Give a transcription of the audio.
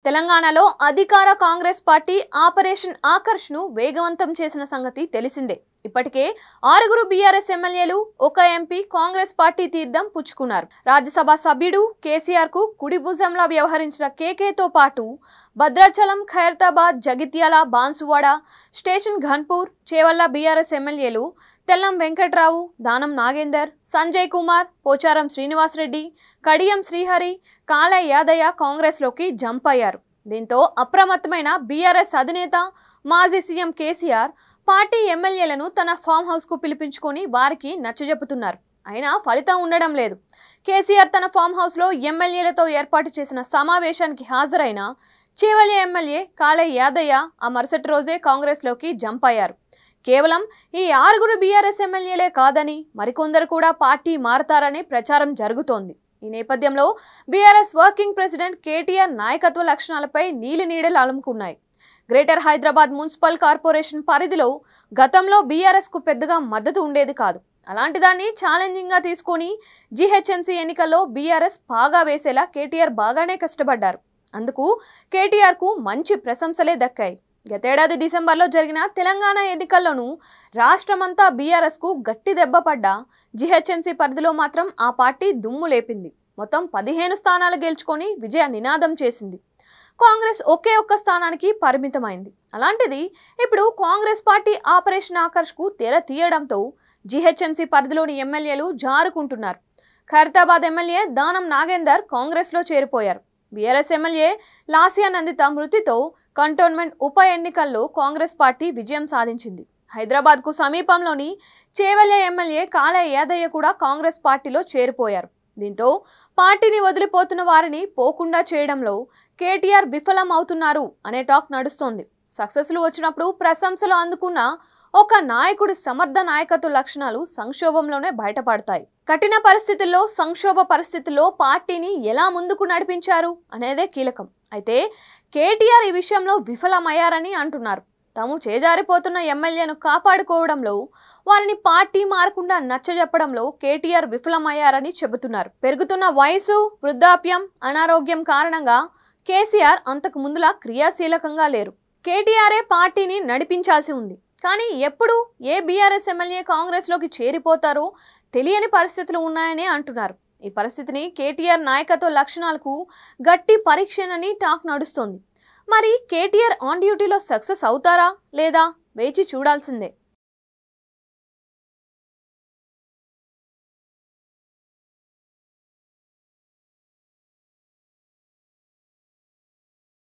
తెలంగాణలో అధికార Congress party operation ఆకర్ష్ను వేగవంతం చేసిన సంగతి తెలిసిందే. ఇప్పటికే 6 బీఆర్ఎస్ ఎమ్మెల్యేలు, 1 ఎంపీ కాంగ్రెస్ పార్టీ తీర్థం పుచ్చుకున్నారు. రాజ్యసభ సభ్యుడు కేసీఆర్ కు కుడి భుజంలా వ్యవహరించిన కేకేతో పాటు భద్రాచలం, ఖైరతాబాద్, జగిత్యాల, బాన్సువాడ, స్టేషన్ ఘన్పూర్, చేవల్ల బీఆర్ఎస్ ఎమ్మెల్యేలు తెల్లం వెంకట్రావు, దానం నాగేందర్, సంజయ్ కుమార్, పోచారం శ్రీనివాసరెడ్డి, కడియం శ్రీహరి, కాలే యాదయ్య కాంగ్రెస్లోకి జంప్ అయ్యారు. దీంతో అప్రమత్తమైన బీఆర్ఎస్ అధినేత మాజీ సీఎం కేసీఆర్ పార్టీ ఎమ్మెల్యేలను తన ఫామ్ హౌస్ కు పిలిపించుకొని వారికి నచ్చజెప్పుతున్నారు. అయినా ఫలితం ఉండడం లేదు. కేసీఆర్ తన ఫామ్ హౌస్ లో ఎమ్మెల్యేలతో ఏర్పాటు చేసిన సమావేశానికి హాజరైన చేవల్లి ఎమ్మెల్యే కాలే యాదయ్య ఆ మరుసటి రోజే కాంగ్రెస్ లోకి జంప్ అయ్యారు. కేవలం ఈ 6 బీఆర్ఎస్ ఎమ్మెల్యేలే కాదని మరికొందరు కూడా పార్టీ మారతారనే ప్రచారం జరుగుతోంది. ఈ నేపథ్యంలో బీఆర్ఎస్ వర్కింగ్ ప్రెసిడెంట్ కేటీఆర్ నాయకత్వ లక్షణాలపై నీలినీడలు అలుముకున్నాయి. గ్రేటర్ హైదరాబాద్ మున్సిపల్ కార్పొరేషన్ పరిధిలో గతంలో బీఆర్ఎస్ కు పెద్దగా మద్దతు ఉండేది కాదు. అలాంటి దాన్ని ఛాలెంజింగ్ గా తీసుకొని జీహెచ్ఎంసీ ఎన్నికల్లో బీఆర్ఎస్ బాగా వేసేలా కేటీఆర్ బాగానే కష్టపడ్డారు. అందుకు కేటీఆర్ కు మంచి ప్రశంసలే దక్కాయి. గతేడాది డిసెంబర్లో జరిగిన తెలంగాణ ఎన్నికల్లోనూ రాష్ట్రమంతా బీఆర్ఎస్ కు గట్టి దెబ్బ పడ్డా జీహెచ్ఎంసీ పరిధిలో మాత్రం ఆ పార్టీ దుమ్ము లేపింది. మొత్తం 15 స్థానాలు గెలుచుకొని విజయ నినాదం చేసింది. కాంగ్రెస్ ఒకే ఒక్క స్థానానికి పరిమితమైంది. అలాంటిది ఇప్పుడు కాంగ్రెస్ పార్టీ ఆపరేషన్ ఆకర్ష్ కు తెర తీయడంతో జీహెచ్ఎంసీ పరిధిలోని ఎమ్మెల్యేలు జారుకుంటున్నారు. ఖైరతాబాద్ ఎమ్మెల్యే దానం నాగేందర్ కాంగ్రెస్ లో చేరిపోయారు. బీఆర్ఎస్ ఎమ్మెల్యే లాసియా నందిత మృతితో కంటోన్మెంట్ ఉప ఎన్నికల్లో కాంగ్రెస్ పార్టీ విజయం సాధించింది. హైదరాబాద్ కు సమీపంలోని చేవల్య ఎమ్మెల్యే కాలే యాదయ్య కూడా కాంగ్రెస్ పార్టీలో చేరిపోయారు. దీంతో పార్టీని వదిలిపోతున్న వారిని పోకుండా చేయడంలో కేటీఆర్ విఫలం అవుతున్నారు అనే టాక్ నడుస్తోంది. సక్సెస్లు వచ్చినప్పుడు ప్రశంసలు అందుకున్న ఒక నాయకుడి సమర్థ నాయకత్వ లక్షణాలు సంక్షోభంలోనే బయటపడతాయి. కఠిన పరిస్థితుల్లో, సంక్షోభ పరిస్థితుల్లో పార్టీని ఎలా ముందుకు నడిపించారు అనేదే కీలకం. అయితే కేటీఆర్ ఈ విషయంలో విఫలమయ్యారని అంటున్నారు. తాము చేజారిపోతున్న ఎమ్మెల్యేను కాపాడుకోవడంలో, వారిని పార్టీ మారకుండా నచ్చజెప్పడంలో కేటీఆర్ విఫలమయ్యారని చెబుతున్నారు. పెరుగుతున్న వయసు, వృద్ధాప్యం, అనారోగ్యం కారణంగా కేసీఆర్ అంతకు ముందులా క్రియాశీలకంగా లేరు. కేటీఆరే పార్టీని నడిపించాల్సి ఉంది. కానీ ఎప్పుడు ఏ బీఆర్ఎస్ ఎమ్మెల్యే కాంగ్రెస్లోకి చేరిపోతారో తెలియని పరిస్థితులు ఉన్నాయని అంటున్నారు. ఈ పరిస్థితిని కేటీఆర్ నాయకత్వ లక్షణాలకు గట్టి పరీక్షనని టాక్ నడుస్తోంది. మరి కేటీఆర్ ఆన్ డ్యూటీలో సక్సెస్ అవుతారా లేదా వేచి చూడాల్సిందే.